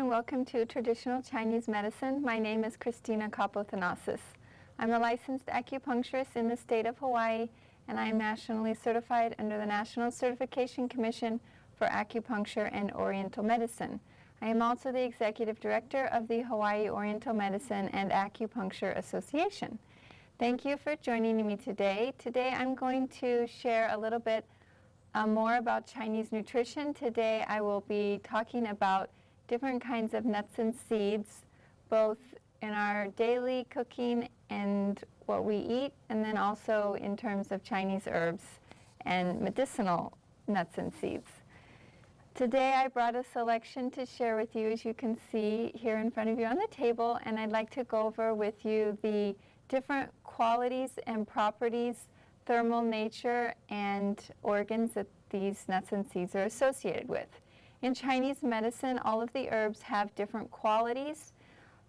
and welcome to Traditional Chinese Medicine. My name is Christina Kapothanasis. I'm a licensed acupuncturist in the state of Hawaii, and I am nationally certified under the National Certification Commission for Acupuncture and Oriental Medicine. I am also the executive director of the Hawaii Oriental Medicine and Acupuncture Association. Thank you for joining me today. Today I'm going to share a little bit more about Chinese nutrition. Today I will be talking about different kinds of nuts and seeds, both in our daily cooking and what we eat, and then also in terms of Chinese herbs and medicinal nuts and seeds. Today I brought a selection to share with you, as you can see here in front of you on the table, and I'd like to go over with you the different qualities and properties, thermal nature, and organs that these nuts and seeds are associated with. In Chinese medicine, all of the herbs have different qualities.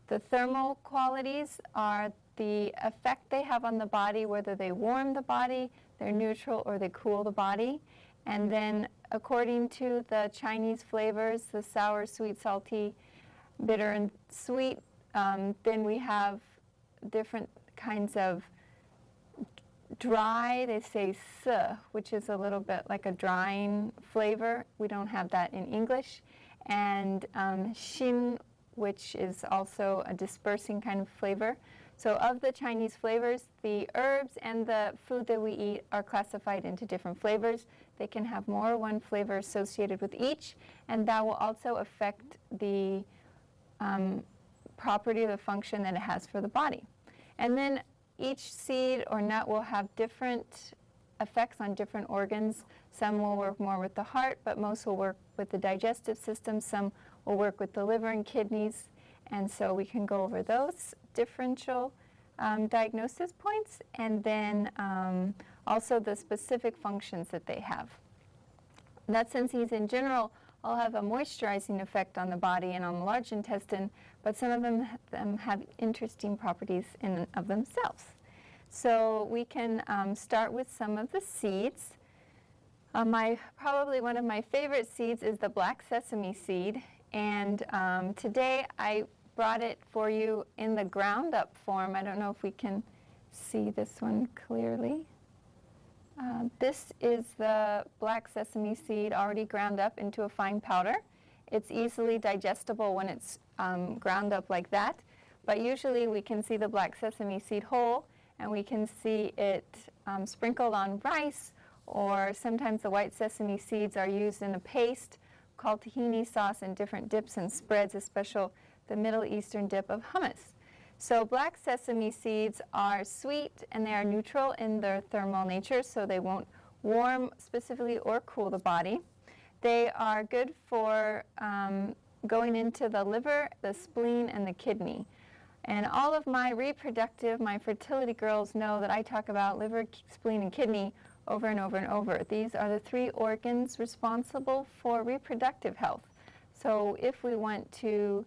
The thermal qualities are the effect they have on the body, whether they warm the body, they're neutral, or they cool the body. And then according to the Chinese flavors, the sour, sweet, salty, bitter, and sweet, then we have different kinds of dry, they say se, which is a little bit like a drying flavor. We don't have that in English. And xin, which is also a dispersing kind of flavor. So of the Chinese flavors, the herbs and the food that we eat are classified into different flavors. They can have more one flavor associated with each, and that will also affect the property or the function that it has for the body. And then each seed or nut will have different effects on different organs. Some will work more with the heart, but most will work with the digestive system. Some will work with the liver and kidneys. And so we can go over those differential diagnosis points, and then also the specific functions that they have. Nuts and seeds in general all have a moisturizing effect on the body and on the large intestine, but some of them have interesting properties in and of themselves. So we can start with some of the seeds. Probably one of my favorite seeds is the black sesame seed, and today I brought it for you in the ground up form. I don't know if we can see this one clearly. This is the black sesame seed already ground up into a fine powder. It's easily digestible when it's ground up like that, but usually we can see the black sesame seed whole, and we can see it sprinkled on rice, or sometimes the white sesame seeds are used in a paste called tahini sauce and different dips and spreads, especially the Middle Eastern dip of hummus. So black sesame seeds are sweet and they are neutral in their thermal nature, so they won't warm specifically or cool the body. They are good for going into the liver, the spleen, and the kidney. And all of my fertility girls know that I talk about liver, spleen, and kidney over and over and over. These are the three organs responsible for reproductive health. So if we want to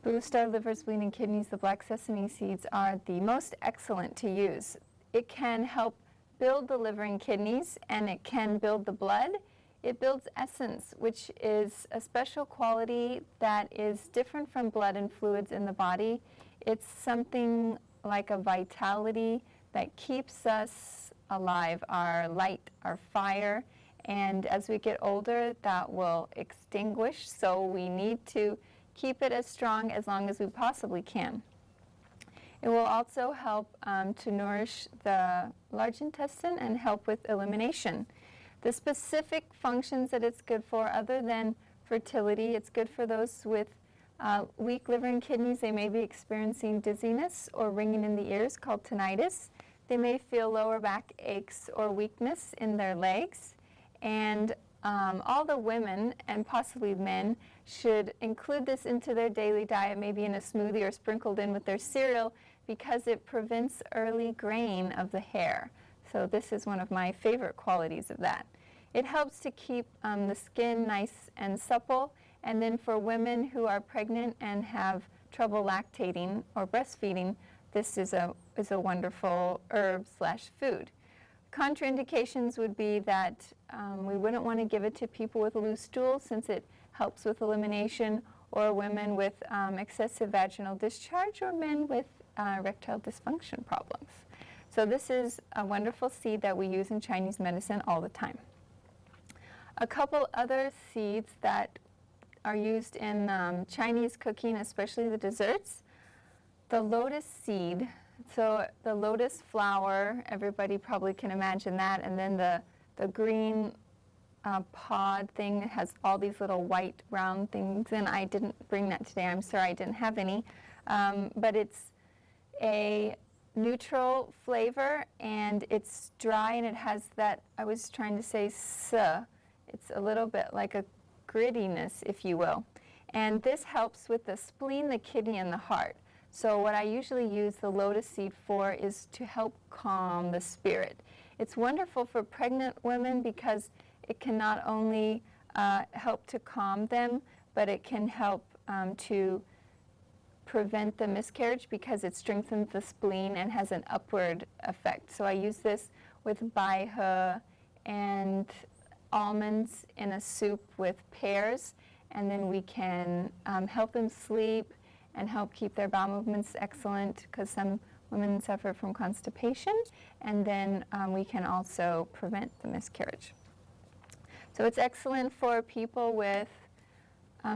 boost our liver, spleen, and kidneys, the black sesame seeds are the most excellent to use. It can help build the liver and kidneys, and it can build the blood. It builds essence, which is a special quality that is different from blood and fluids in the body. It's something like a vitality that keeps us alive, our light, our fire, and as we get older, that will extinguish, so we need to keep it as strong as long as we possibly can. It will also help to nourish the large intestine and help with elimination. The specific functions that it's good for, other than fertility, it's good for those with weak liver and kidneys. They may be experiencing dizziness or ringing in the ears called tinnitus. They may feel lower back aches or weakness in their legs. And all the women, and possibly men, should include this into their daily diet, maybe in a smoothie or sprinkled in with their cereal, because it prevents early graying of the hair. So this is one of my favorite qualities of that. It helps to keep the skin nice and supple, and then for women who are pregnant and have trouble lactating or breastfeeding, this is a wonderful herb/food. Contraindications would be that we wouldn't want to give it to people with loose stools, since it helps with elimination, or women with excessive vaginal discharge, or men with erectile dysfunction problems. So this is a wonderful seed that we use in Chinese medicine all the time. A couple other seeds that are used in Chinese cooking, especially the desserts. The lotus seed, so the lotus flower, everybody probably can imagine that, and then the green pod thing that has all these little white round things, and I didn't bring that today, I'm sorry I didn't have any, but it's a neutral flavor, and it's dry, and it has that, I was trying to say it's a little bit like a grittiness, if you will. And this helps with the spleen, the kidney, and the heart. So what I usually use the lotus seed for is to help calm the spirit. It's wonderful for pregnant women because it can not only help to calm them, but it can help to prevent the miscarriage because it strengthens the spleen and has an upward effect. So I use this with baihe and almonds in a soup with pears, and then we can help them sleep and help keep their bowel movements excellent because some women suffer from constipation, and then we can also prevent the miscarriage. So it's excellent for people with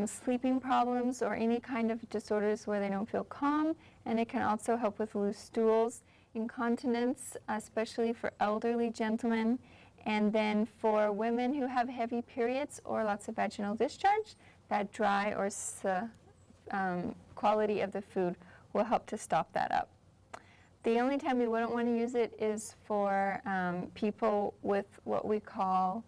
sleeping problems or any kind of disorders where they don't feel calm, and it can also help with loose stools, incontinence, especially for elderly gentlemen, and then for women who have heavy periods or lots of vaginal discharge, that dry or quality of the food will help to stop that up. The only time we wouldn't want to use it is for people with what we call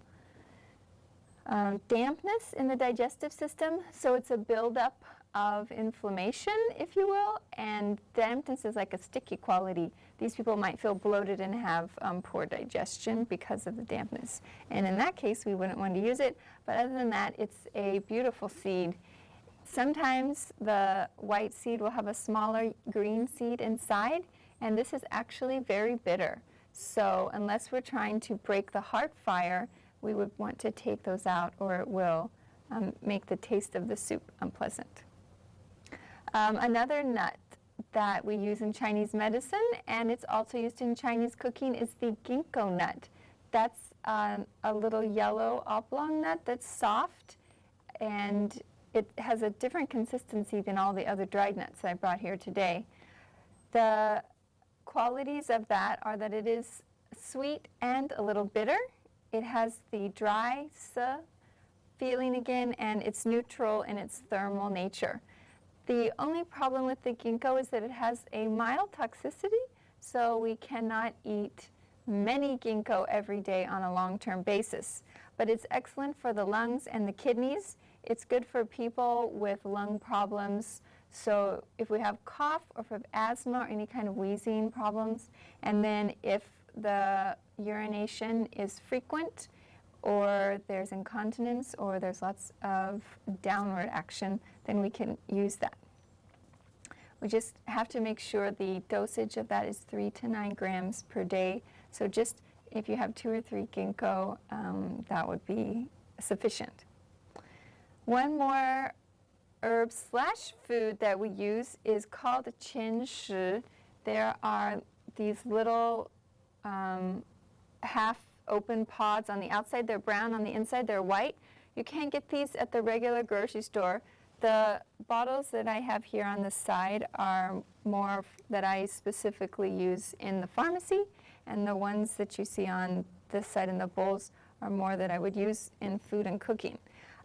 dampness in the digestive system. So it's a buildup of inflammation, if you will, and dampness is like a sticky quality. These people might feel bloated and have poor digestion because of the dampness. And in that case, we wouldn't want to use it. But other than that, it's a beautiful seed. Sometimes the white seed will have a smaller green seed inside, and this is actually very bitter. So unless we're trying to break the heart fire, we would want to take those out, or it will make the taste of the soup unpleasant. Another nut that we use in Chinese medicine, and it's also used in Chinese cooking, is the ginkgo nut. That's a little yellow oblong nut that's soft, and it has a different consistency than all the other dried nuts I brought here today. The qualities of that are that it is sweet and a little bitter. It has the dry feeling again, and it's neutral in its thermal nature. The only problem with the ginkgo is that it has a mild toxicity, so we cannot eat many ginkgo every day on a long-term basis. But it's excellent for the lungs and the kidneys. It's good for people with lung problems. So if we have cough or if we have asthma or any kind of wheezing problems, and then if the urination is frequent, or there's incontinence, or there's lots of downward action, then we can use that. We just have to make sure the dosage of that is 3 to 9 grams per day. So just if you have 2 or 3 ginkgo, that would be sufficient. One more herb / food that we use is called qianshi. There are these little half open pods on the outside. They're brown, on the inside they're white. You can't get these at the regular grocery store. The bottles that I have here on the side are more that I specifically use in the pharmacy, and the ones that you see on this side in the bowls are more that I would use in food and cooking.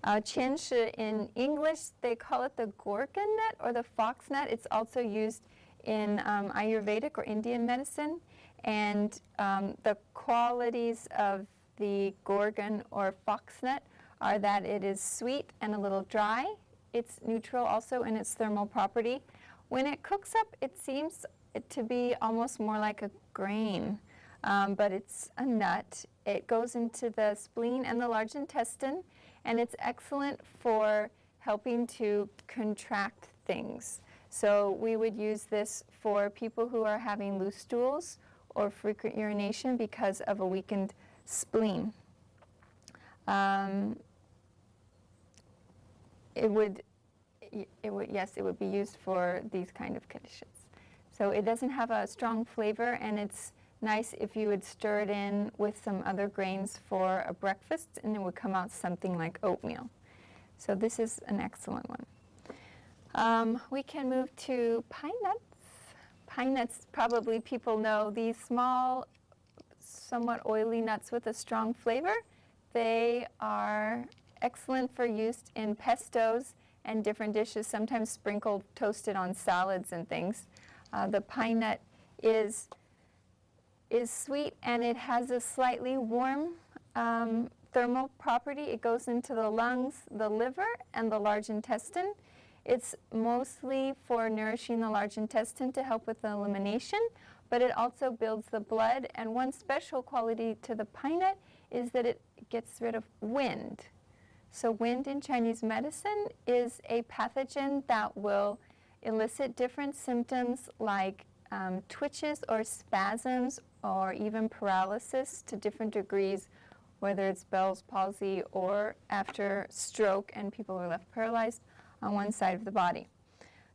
Qianshi in English, they call it the gorgon nut or the fox nut. It's also used in Ayurvedic or Indian medicine. And the qualities of the gorgon or foxnut are that it is sweet and a little dry. It's neutral also in its thermal property. When it cooks up, it seems to be almost more like a grain, but it's a nut. It goes into the spleen and the large intestine, and it's excellent for helping to contract things. So we would use this for people who are having loose stools or frequent urination because of a weakened spleen. yes, it would be used for these kind of conditions. So it doesn't have a strong flavor, and it's nice if you would stir it in with some other grains for a breakfast, and it would come out something like oatmeal. So this is an excellent one. We can move to pine nuts. Pine nuts, probably people know these small, somewhat oily nuts with a strong flavor. They are excellent for use in pestos and different dishes, sometimes sprinkled, toasted on salads and things. The pine nut is sweet, and it has a slightly warm thermal property. It goes into the lungs, the liver, and the large intestine. It's mostly for nourishing the large intestine to help with the elimination, but it also builds the blood. And one special quality to the pine nut is that it gets rid of wind. So wind in Chinese medicine is a pathogen that will elicit different symptoms like twitches or spasms or even paralysis to different degrees, whether it's Bell's palsy or after stroke and people are left paralyzed on one side of the body.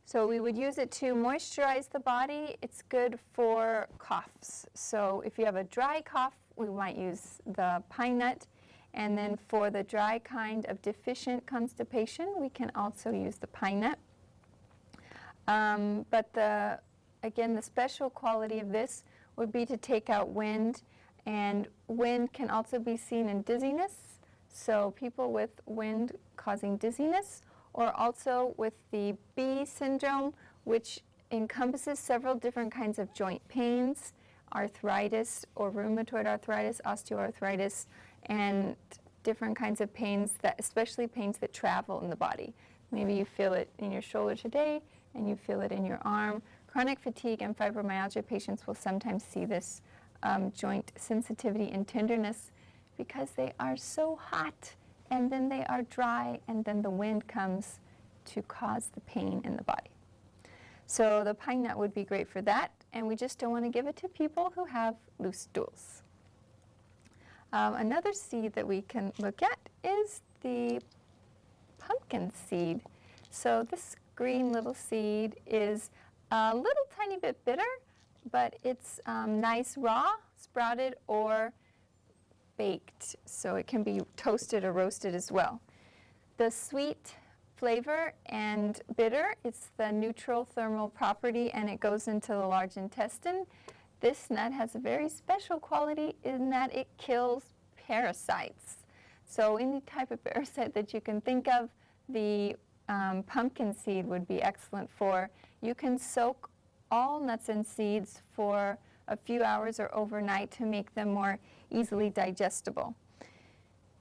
So we would use it to moisturize the body. It's good for coughs. So if you have a dry cough, we might use the pine nut. And then for the dry kind of deficient constipation, we can also use the pine nut. But again, the special quality of this would be to take out wind, and wind can also be seen in dizziness. So people with wind causing dizziness, or also with the B syndrome, which encompasses several different kinds of joint pains, arthritis or rheumatoid arthritis, osteoarthritis, and different kinds of pains, that, especially pains that travel in the body. Maybe you feel it in your shoulder today, and you feel it in your arm. Chronic fatigue and fibromyalgia patients will sometimes see this joint sensitivity and tenderness because they are so hot, and then they are dry, and then the wind comes to cause the pain in the body. So the pine nut would be great for that, and we just don't want to give it to people who have loose stools. Another seed that we can look at is the pumpkin seed. So this green little seed is a little tiny bit bitter, but it's nice raw, sprouted, or baked. So it can be toasted or roasted as well. The sweet flavor and bitter, it's the neutral thermal property, and it goes into the large intestine. This nut has a very special quality in that it kills parasites. So any type of parasite that you can think of, the pumpkin seed would be excellent for. You can soak all nuts and seeds for a few hours or overnight to make them more easily digestible.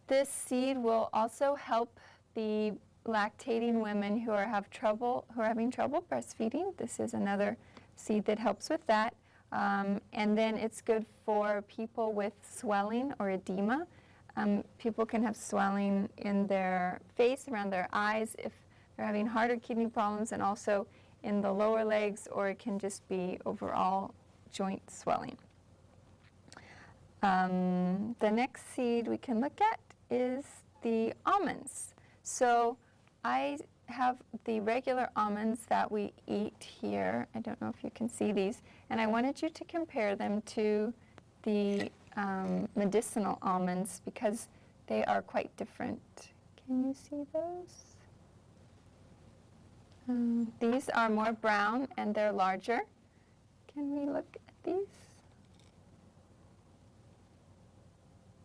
This seed will also help the lactating women who are having trouble breastfeeding. This is another seed that helps with that. And then it's good for people with swelling or edema. People can have swelling in their face, around their eyes, if they're having heart or kidney problems, and also in the lower legs, or it can just be overall joint swelling. The next seed we can look at is the almonds. So I have the regular almonds that we eat here. I don't know if you can see these. And I wanted you to compare them to the medicinal almonds because they are quite different. Can you see those? These are more brown and they're larger. Can we look at these?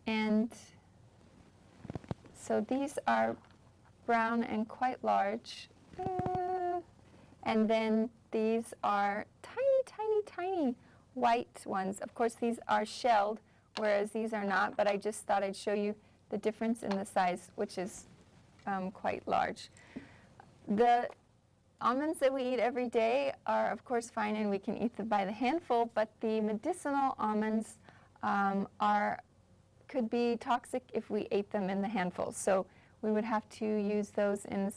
And so these are brown and quite large. And then these are tiny, tiny, tiny white ones. Of course, these are shelled, whereas these are not, but I just thought I'd show you the difference in the size, which is quite large. The almonds that we eat every day are, of course, fine, and we can eat them by the handful, but the medicinal almonds could be toxic if we ate them in the handfuls. So we would have to use those in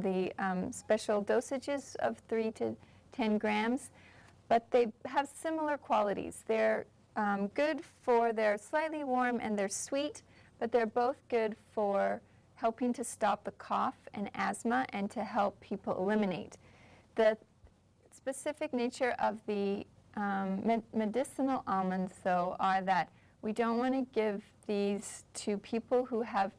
the special dosages of 3 to 10 grams, but they have similar qualities. They're good for, they're slightly warm and they're sweet, but they're both good for helping to stop the cough and asthma and to help people eliminate. The specific nature of the medicinal almonds, though, are that we don't want to give these to people who have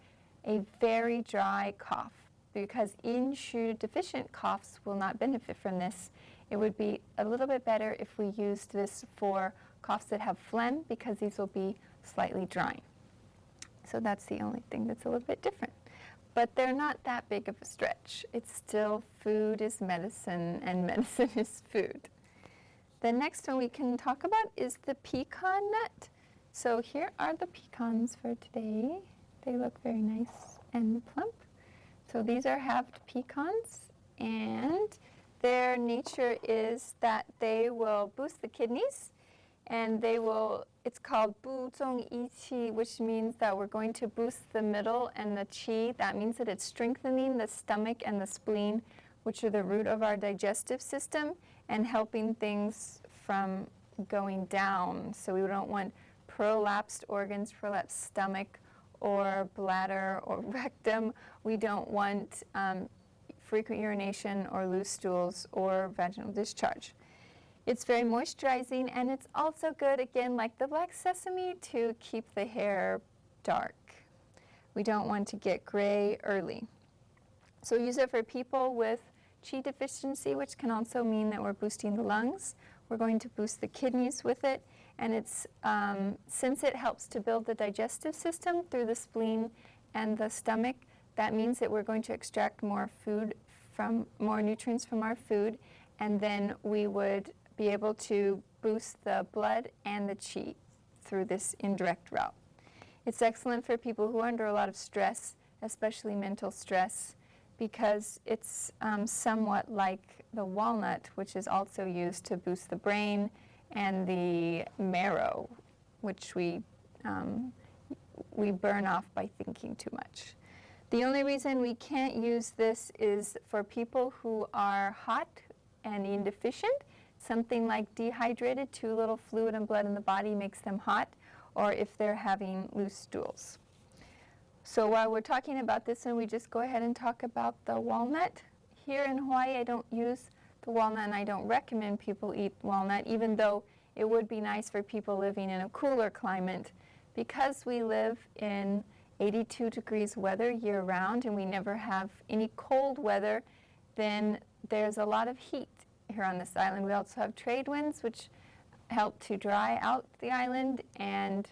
a very dry cough, because yin shu deficient coughs will not benefit from this. It would be a little bit better if we used this for coughs that have phlegm, because these will be slightly drying. So that's the only thing that's a little bit different. But they're not that big of a stretch. It's still food is medicine and medicine is food. The next one we can talk about is the pecan nut. So here are the pecans for today. They look very nice and plump. So these are halved pecans, and their nature is that they will boost the kidneys, and they will, it's called 补中益气, which means that we're going to boost the middle and the qi. That means that it's strengthening the stomach and the spleen, which are the root of our digestive system, and helping things from going down. So we don't want prolapsed organs, prolapsed stomach or bladder or rectum. We don't want frequent urination or loose stools or vaginal discharge. It's very moisturizing, and it's also good, again, like the black sesame, to keep the hair dark. We don't want to get gray early. So we use it for people with qi deficiency, which can also mean that we're boosting the lungs. We're going to boost the kidneys with it, and it's since it helps to build the digestive system through the spleen and the stomach, that means that we're going to extract more nutrients from our food, and then we would be able to boost the blood and the qi through this indirect route. It's excellent for people who are under a lot of stress, especially mental stress, because it's somewhat like the walnut, which is also used to boost the brain, and the marrow, which we burn off by thinking too much. The only reason we can't use this is for people who are hot and yin deficient. Something like dehydrated, too little fluid and blood in the body makes them hot, or if they're having loose stools. So while we're talking about this one, we just go ahead and talk about the walnut. Here in Hawaii, I don't use the walnut, and I don't recommend people eat walnut, even though it would be nice for people living in a cooler climate. Because we live in 82 degrees weather year-round, and we never have any cold weather, then there's a lot of heat here on this island. We also have trade winds, which help to dry out the island, and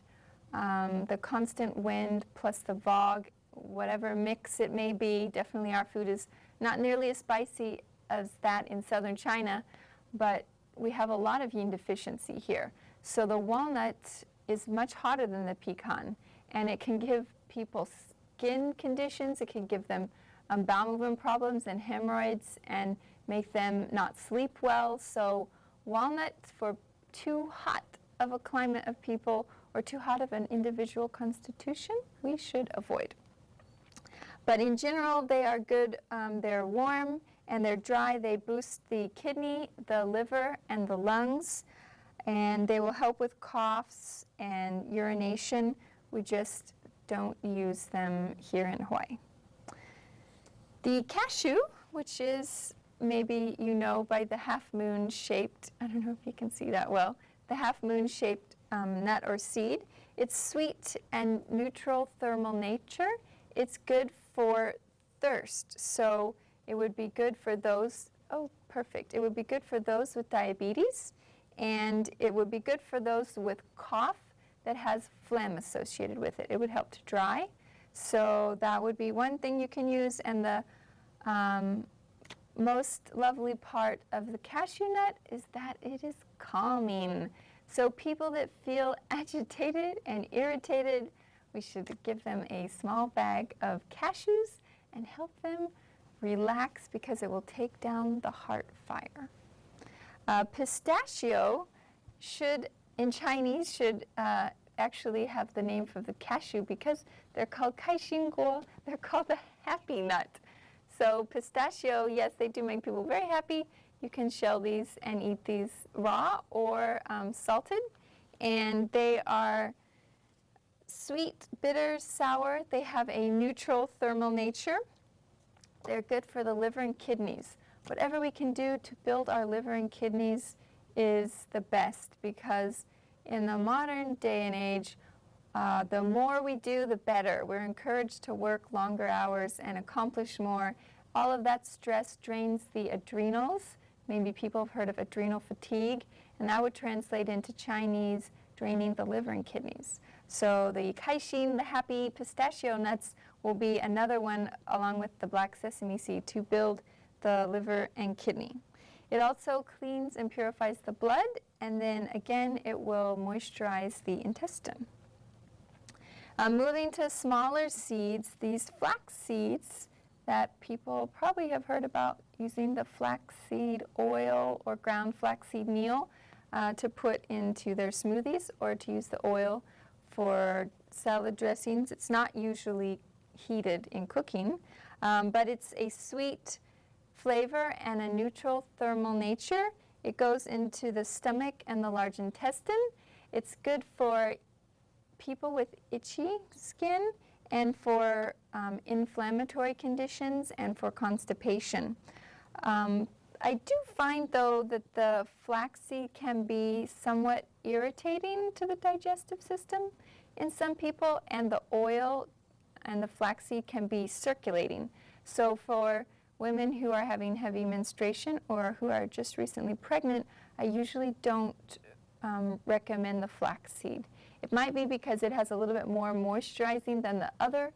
the constant wind plus the fog, whatever mix it may be. Definitely our food is not nearly as spicy as that in southern China, but we have a lot of yin deficiency here. So the walnut is much hotter than the pecan, and it can give people skin conditions. It can give them bowel movement problems and hemorrhoids, and make them not sleep well. So walnut, for too hot of a climate of people or too hot of an individual constitution, we should avoid. But in general, they are good. They're warm and they're dry. They boost the kidney, the liver, and the lungs, and they will help with coughs and urination. We just don't use them here in Hawaii. The cashew, which is, maybe you know by the half-moon shaped, I don't know if you can see that well, the half-moon shaped nut or seed. It's sweet and neutral thermal nature. It's good for thirst, so it would be good for those, oh perfect, it would be good for those with diabetes, and it would be good for those with cough that has phlegm associated with it. It would help to dry, so that would be one thing you can use. And the most lovely part of the cashew nut is that it is calming. So people that feel agitated and irritated, we should give them a small bag of cashews and help them relax, because it will take down the heart fire. Pistachio should, in Chinese, should actually have the name for the cashew, because they're called kaixinguo. They're called the happy nut. So pistachio, yes, they do make people very happy. You can shell these and eat these raw or salted, and they are sweet, bitter, sour. They have a neutral thermal nature. They're good for the liver and kidneys. Whatever we can do to build our liver and kidneys is the best, because in the modern day and age, the more we do, the better. We're encouraged to work longer hours and accomplish more. All of that stress drains the adrenals. Maybe people have heard of adrenal fatigue, and that would translate into Chinese draining the liver and kidneys. So the caixin, the happy pistachio nuts, will be another one along with the black sesame seed to build the liver and kidney. It also cleans and purifies the blood, and then again it will moisturize the intestine. Moving to smaller seeds, these flax seeds that people probably have heard about, using the flaxseed oil or ground flaxseed meal to put into their smoothies, or to use the oil for salad dressings. It's not usually heated in cooking, but it's a sweet flavor and a neutral thermal nature. It goes into the stomach and the large intestine. It's good for people with itchy skin, and for inflammatory conditions, and for constipation. I do find, though, that the flaxseed can be somewhat irritating to the digestive system in some people, and the oil and the flaxseed can be circulating. So for women who are having heavy menstruation or who are just recently pregnant, I usually don't recommend the flaxseed. It might be because it has a little bit more moisturizing than the other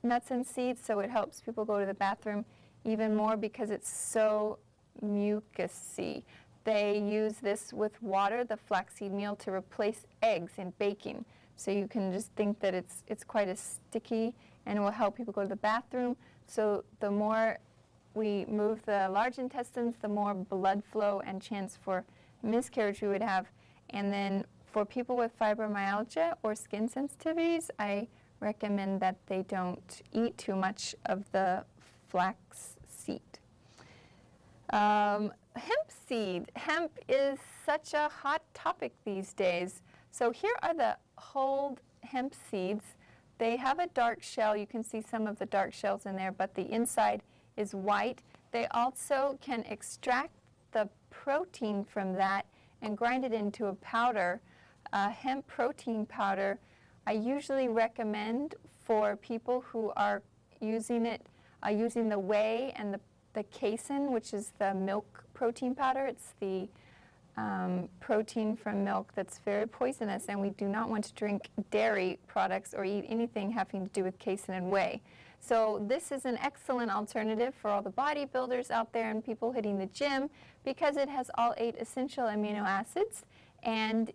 nuts and seeds, so it helps people go to the bathroom even more because it's so mucousy. They use this with water, the flaxseed meal, to replace eggs in baking. So you can just think that it's quite a sticky, and it will help people go to the bathroom. So the more we move the large intestines, the more blood flow and chance for miscarriage we would have. And then for people with fibromyalgia or skin sensitivities, I recommend that they don't eat too much of the flax seed. Hemp seed. Hemp is such a hot topic these days. So here are the whole hemp seeds. They have a dark shell. You can see some of the dark shells in there, but the inside is white. They also can extract the protein from that and grind it into a powder. Hemp protein powder, I usually recommend for people who are using it, using the whey and the casein, which is the milk protein powder. It's the protein from milk that's very poisonous, and we do not want to drink dairy products or eat anything having to do with casein and whey. So this is an excellent alternative for all the bodybuilders out there and people hitting the gym, because it has all 8 essential amino acids, and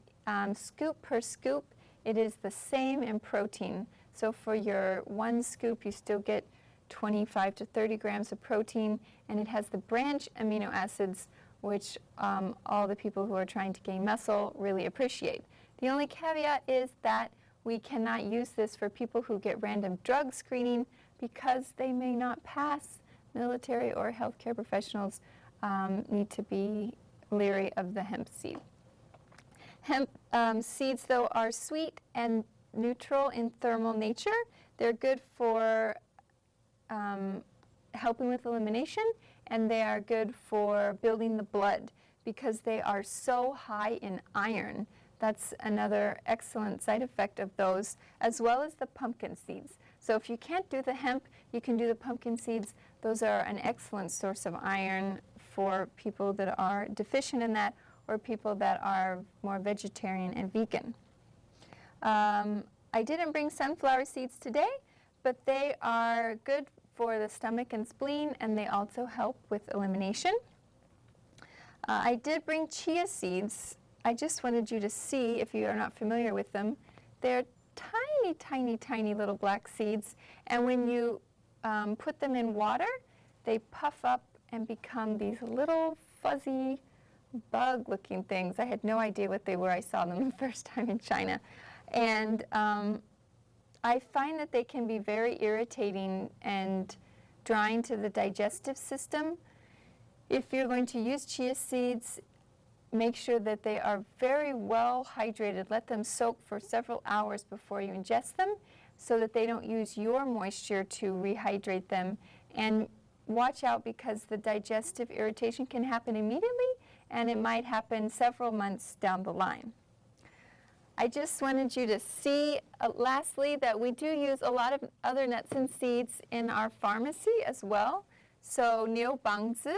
scoop per scoop, it is the same in protein. So for your 1 scoop, you still get 25 to 30 grams of protein, and it has the branch amino acids, which all the people who are trying to gain muscle really appreciate. The only caveat is that we cannot use this for people who get random drug screening, because they may not pass. Military or healthcare professionals need to be leery of the hemp seed. Hemp seeds, though, are sweet and neutral in thermal nature. They're good for helping with elimination, and they are good for building the blood because they are so high in iron. That's another excellent side effect of those, as well as the pumpkin seeds. So if you can't do the hemp, you can do the pumpkin seeds. Those are an excellent source of iron for people that are deficient in that, or people that are more vegetarian and vegan. I didn't bring sunflower seeds today, but they are good for the stomach and spleen, and they also help with elimination. I did bring chia seeds. I just wanted you to see, if you are not familiar with them, they're tiny, tiny, tiny little black seeds, and when you put them in water, they puff up and become these little fuzzy bug-looking things. I had no idea what they were. I saw them the first time in China. And I find that they can be very irritating and drying to the digestive system. If you're going to use chia seeds, make sure that they are very well hydrated. Let them soak for several hours before you ingest them so that they don't use your moisture to rehydrate them. And watch out, because the digestive irritation can happen immediately and it might happen several months down the line. I just wanted you to see, lastly, that we do use a lot of other nuts and seeds in our pharmacy as well. So niubangzi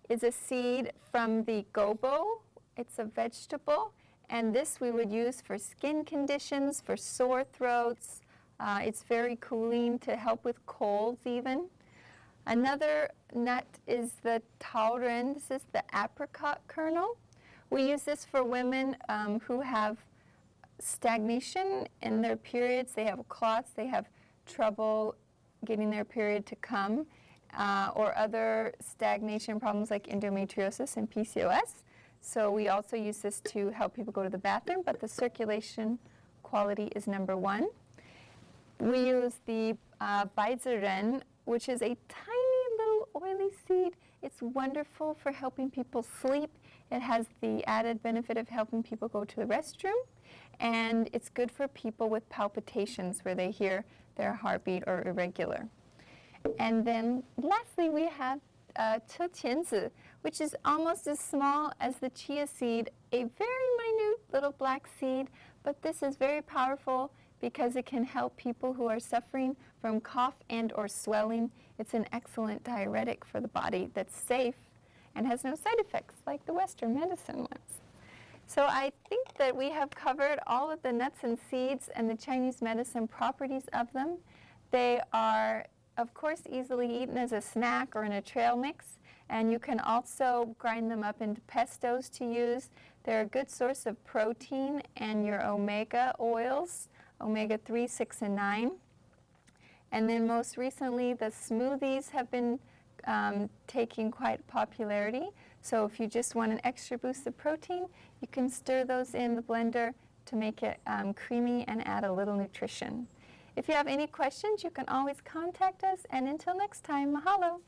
is a seed from the gobo. It's a vegetable, and this we would use for skin conditions, for sore throats. It's very cooling to help with colds even. Another nut is the taoren. This is the apricot kernel. We use this for women who have stagnation in their periods. They have clots, they have trouble getting their period to come, or other stagnation problems like endometriosis and PCOS. So we also use this to help people go to the bathroom, but the circulation quality is number one. We use the baiziren, which is a tiny little oily seed. It's wonderful for helping people sleep. It has the added benefit of helping people go to the restroom. And it's good for people with palpitations where they hear their heartbeat or irregular. And then lastly, we have Qianzi, which is almost as small as the chia seed, a very minute little black seed, but this is very powerful because it can help people who are suffering from cough and or swelling. It's an excellent diuretic for the body that's safe and has no side effects like the Western medicine ones. So I think that we have covered all of the nuts and seeds and the Chinese medicine properties of them. They are, of course, easily eaten as a snack or in a trail mix, and you can also grind them up into pestos to use. They're a good source of protein and your omega oils, omega-3, 6, and 9. And then most recently, the smoothies have been taking quite popularity. So if you just want an extra boost of protein, you can stir those in the blender to make it creamy and add a little nutrition. If you have any questions, you can always contact us. And until next time, mahalo.